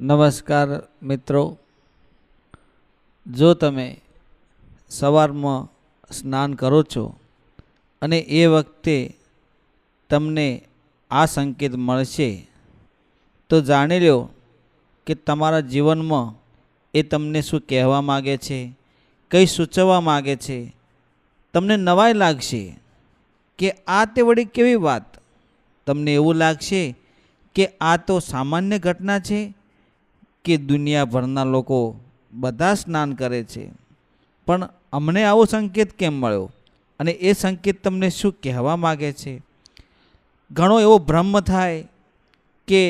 નમસ્કાર મિત્રો, જો તમે સવારમાં સ્નાન કરો છો અને એ વખતે તમને આ સંકેત મળશે તો જાણી લો કે તમારા જીવનમાં એ તમને શું કહેવા માગે છે, કંઈ સૂચવવા માગે છે. તમને નવાઈ લાગશે કે આ તે વળી કેવી વાત. તમને એવું લાગશે કે આ તો સામાન્ય ઘટના છે કે દુનિયાભરના લોકો બધા સ્નાન કરે છે, પણ અમને આવો સંકેત કેમ મળ્યો અને એ સંકેત તમને શું કહેવા માગે છે. ઘણો એવો ભ્રમ થાય કે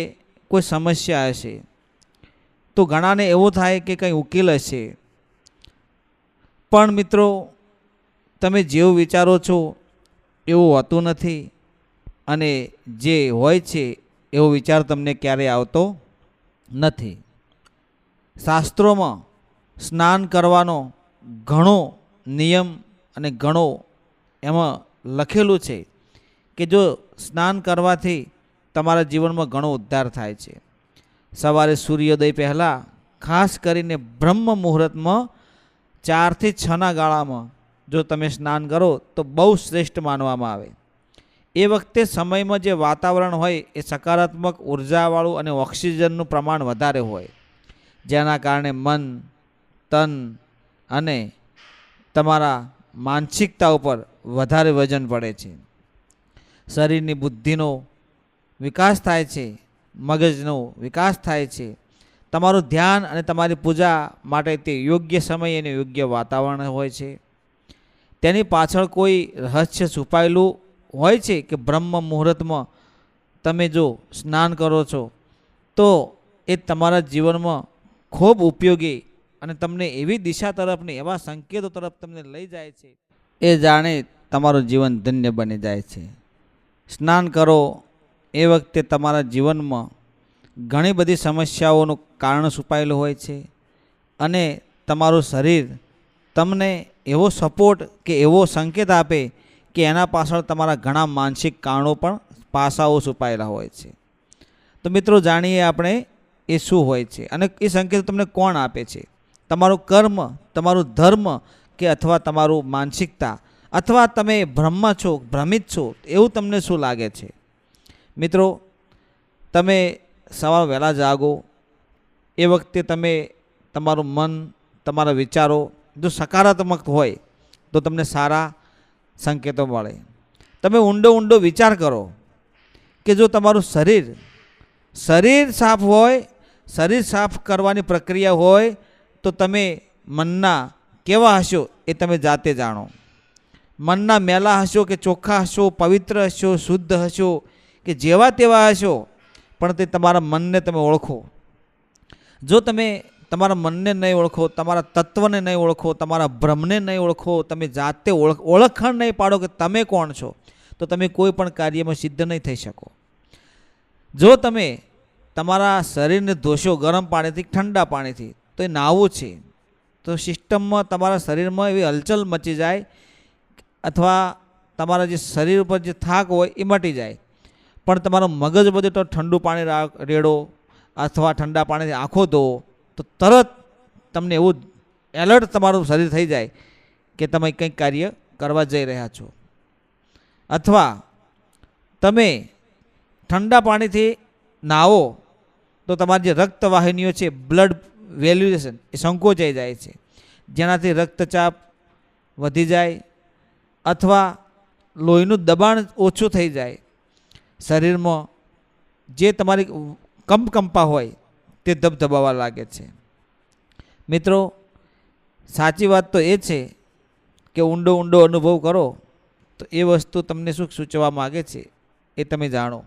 કોઈ સમસ્યા હશે, તો ઘણાને એવો થાય કે કંઈ ઉકેલ હશે. પણ મિત્રો, તમે જેવું વિચારો છો એવું હોતું નથી, અને જે હોય છે એવો વિચાર તમને ક્યારેય આવતો નથી. શાસ્ત્રોમાં સ્નાન કરવાનો ઘણો નિયમ અને ઘણો એમાં લખેલું છે કે જો સ્નાન કરવાથી તમારા જીવનમાં ઘણો ઉદ્ધાર થાય છે. સવારે સૂર્યોદય પહેલાં, ખાસ કરીને બ્રહ્મ મુહૂર્તમાં 4 થી 6ના ગાળામાં જો તમે સ્નાન કરો તો બહુ શ્રેષ્ઠ માનવામાં આવે. એ વખતે સમયમાં જે વાતાવરણ હોય એ સકારાત્મક ઉર્જાવાળું અને ઓક્સિજનનું પ્રમાણ વધારે હોય, જેના કારણે મન, તન અને તમારા માનસિકતા ઉપર વધારે વજન પડે છે. શરીરની બુદ્ધિનો વિકાસ થાય છે, મગજનો વિકાસ થાય છે. તમારું ધ્યાન અને તમારી પૂજા માટે તે યોગ્ય સમય અને યોગ્ય વાતાવરણ હોય છે. તેની પાછળ કોઈ રહસ્ય છુપાયેલું હોય છે કે બ્રહ્મ મુહૂર્તમાં તમે જો સ્નાન કરો છો તો એ તમારા જીવનમાં ખૂબ ઉપયોગી અને તમને એવી દિશા તરફની, એવા સંકેતો તરફ તમને લઈ જાય છે, એ જાણે તમારું જીવન ધન્ય બની જાય છે. સ્નાન કરો એ વખતે તમારા જીવનમાં ઘણી બધી સમસ્યાઓનું કારણ છુપાયેલું હોય છે, અને તમારું શરીર તમને એવો સપોર્ટ કે એવો સંકેત આપે કે એના પાછળ તમારા ઘણા માનસિક કારણો પણ, પાસાઓ છુપાયેલા હોય છે. તો મિત્રો, જાણીએ આપણે એ શું હોય છે અને એ સંકેત તમને કોણ આપે છે. તમારું કર્મ, તમારું ધર્મ, કે અથવા તમારું માનસિકતા, અથવા તમે ભ્રમિત છો એવું તમને શું લાગે છે. મિત્રો, તમે સવાર વહેલા જાગો એ વખતે તમે તમારું મન, તમારા વિચારો જો સકારાત્મક હોય તો તમને સારા સંકેતો મળે. તમે ઊંડો વિચાર કરો કે જો તમારું શરીર સાફ હોય, શરીર સાફ કરવાની પ્રક્રિયા હોય તો તમે મનના કેવા હશો એ તમે જાતે જાણો. મનના મેલા હશો કે ચોખ્ખા હશો, પવિત્ર હશો, શુદ્ધ હશો કે જેવા તેવા હશો, પણ તે તમારા મનને તમે ઓળખો. જો તમે તમારા મનને નહીં ઓળખો, તમારા તત્વને નહીં ઓળખો, તમારા ભ્રમને નહીં ઓળખો, તમે જાતે ઓળખાણ નહીં પાડો કે તમે કોણ છો, તો તમે કોઈ પણ કાર્યમાં સિદ્ધ નહીં થઈ શકો. જો તમે તમારા શરીરને ધોશો ગરમ પાણીથી, ઠંડા પાણીથી, તો એ નાહવું છે, તો સિસ્ટમમાં તમારા શરીરમાં એવી હલચલ મચી જાય, અથવા તમારા જે શરીર ઉપર જે થાક હોય એ મટી જાય. પણ તમારું મગજ બધું તો ઠંડુ પાણી રેડો અથવા ઠંડા પાણીથી આંખો ધોવો તો તરત તમને એવું એલર્ટ તમારું શરીર થઈ જાય કે તમે કંઈક કાર્ય કરવા જઈ રહ્યા છો. અથવા તમે ઠંડા પાણીથી નાહો તો તમારી જે રક્તવાહિનીઓ છે, બ્લડ વેલ્યુએશન, એ સંકોચાઈ જાય છે, જેનાથી રક્તચાપ વધી જાય અથવા લોહીનું દબાણ ઓછું થઈ જાય. શરીરમાં જે તમારી કંપા હોય તે ધબધબાવા લાગે છે. મિત્રો, સાચી વાત તો એ છે કે ઊંડો અનુભવ કરો તો એ વસ્તુ તમને શું સૂચવવા માગે છે એ તમે જાણો.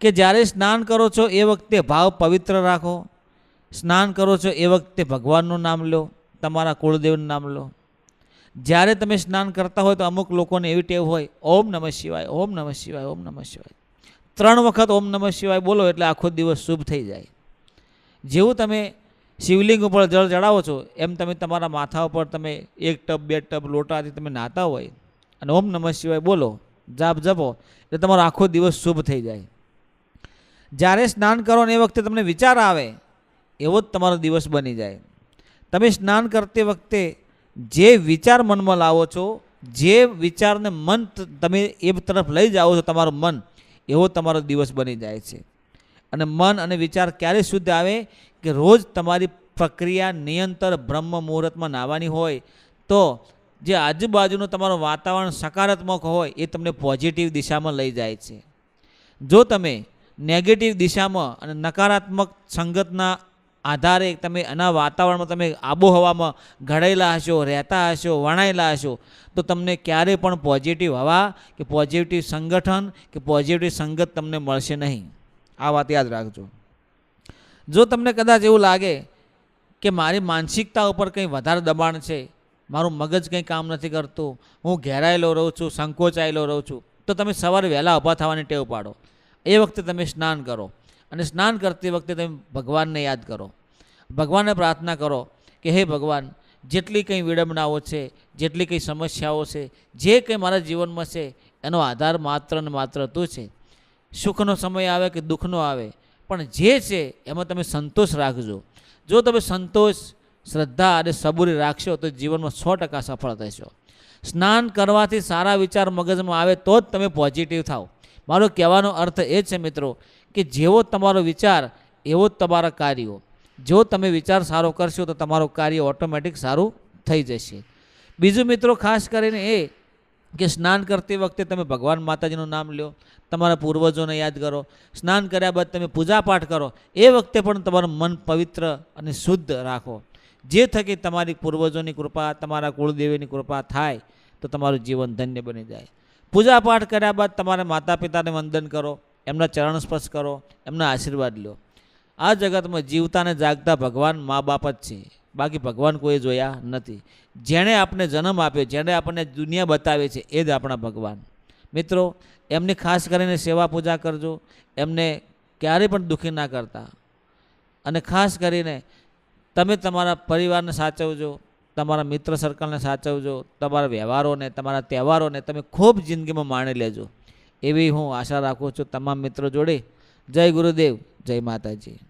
કે જ્યારે સ્નાન કરો છો એ વખતે ભાવ પવિત્ર રાખો. સ્નાન કરો છો એ વખતે ભગવાનનું નામ લો, તમારા કુળદેવનું નામ લો. જ્યારે તમે સ્નાન કરતા હોય તો અમુક લોકોને એવી ટેવ હોય, ઓમ નમઃ શિવાય, ઓમ નમઃ શિવાય, ઓમ નમઃ શિવાય, 3 વખત ઓમ નમઃ શિવાય બોલો એટલે આખો દિવસ શુભ થઈ જાય. જેવું તમે શિવલિંગ ઉપર જળ ચડાવો છો એમ તમે તમારા માથા ઉપર તમે 1 ટબ 2 ટબ લોટાથી તમે નાહતા હોય અને ઓમ નમઃ શિવાય બોલો, જાપ જપો એટલે તમારો આખો દિવસ શુભ થઈ જાય. જ્યારે સ્નાન કરો ને એ વખતે તમને વિચાર આવે એવો જ તમારો દિવસ બની જાય. તમે સ્નાન કરતી વખતે જે વિચાર મનમાં લાવો છો, જે વિચારને મન તમે એ તરફ લઈ જાઓ છો, તમારું મન એવો તમારો દિવસ બની જાય છે. અને મન અને વિચાર ક્યારે શુદ્ધ આવે કે રોજ તમારી પ્રક્રિયા નિયંતર બ્રહ્મ મુહૂર્તમાં નાહવાની હોય તો જે આજુબાજુનું તમારું વાતાવરણ સકારાત્મક હોય એ તમને પોઝિટિવ દિશામાં લઈ જાય છે. જો તમે નેગેટિવ દિશામાં અને નકારાત્મક સંગતના આધારે તમે એના વાતાવરણમાં તમે આબોહવામાં ઘડાયેલા હશો, રહેતા હશો, વણાયેલા હશો તો તમને ક્યારેય પણ પોઝિટિવ હવા કે પોઝિટિવ સંગઠન કે પોઝિટિવ સંગત તમને મળશે નહીં. આ વાત યાદ રાખજો. જો તમને કદાચ એવું લાગે કે મારી માનસિકતા ઉપર કંઈ વધારે દબાણ છે, મારું મગજ કંઈ કામ નથી કરતું, હું ઘેરાયેલો રહું છું, સંકોચાયેલો રહું છું, તો તમે સવારે વહેલા ઊભા થવાની ટેવ પાડો. એ વખતે તમે સ્નાન કરો અને સ્નાન કરતી વખતે તમે ભગવાનને યાદ કરો, ભગવાનને પ્રાર્થના કરો કે હે ભગવાન, જેટલી કંઈ વિડંબનાઓ છે, જેટલી કંઈ સમસ્યાઓ છે, જે કંઈ મારા જીવનમાં છે એનો આધાર માત્ર ને માત્ર તું છે. સુખનો સમય આવે કે દુઃખનો આવે, પણ જે છે એમાં તમે સંતોષ રાખજો. જો તમે સંતોષ, શ્રદ્ધા અને સબૂરી રાખશો તો જીવનમાં 100% સફળ થશો. સ્નાન કરવાથી સારા વિચાર મગજમાં આવે તો જ તમે પોઝિટિવ થાવ. મારો કહેવાનો અર્થ એ છે મિત્રો કે જેવો તમારો વિચાર એવો જ તમારા કાર્યો. જો તમે વિચાર સારો કરશો તો તમારું કાર્ય ઓટોમેટિક સારું થઈ જશે. બીજું મિત્રો ખાસ કરીને એ કે સ્નાન કરતી વખતે તમે ભગવાન માતાજીનું નામ લો, તમારા પૂર્વજોને યાદ કરો. સ્નાન કર્યા બાદ તમે પૂજાપાઠ કરો, એ વખતે પણ તમારું મન પવિત્ર અને શુદ્ધ રાખો. જે થકી તમારી પૂર્વજોની કૃપા, તમારા કુળદેવીની કૃપા થાય તો તમારું જીવન ધન્ય બની જાય. પૂજાપાઠ કર્યા બાદ તમારા માતા પિતાને વંદન કરો, એમના ચરણ સ્પર્શ કરો, એમના આશીર્વાદ લો. આ જગતમાં જીવતા અને જાગતા ભગવાન મા બાપ જ છે, બાકી ભગવાન કોઈ જોયા નથી. જેણે આપણે જન્મ આપ્યો, જેણે આપણને દુનિયા બતાવી છે એ જ આપણા ભગવાન. મિત્રો એમની ખાસ કરીને સેવા પૂજા કરજો, એમને ક્યારેય પણ દુઃખી ના કરતા. અને ખાસ કરીને તમે તમારા પરિવારને સાચવજો, તમારા મિત્ર સર્કલને સાચવજો, તમારા વ્યવહારોને, તમારા તહેવારોને તમે ખૂબ જિંદગીમાં માણી લેજો એવી હું આશા રાખું છું તમામ મિત્રો જોડે. જય ગુરુદેવ, જય માતાજી.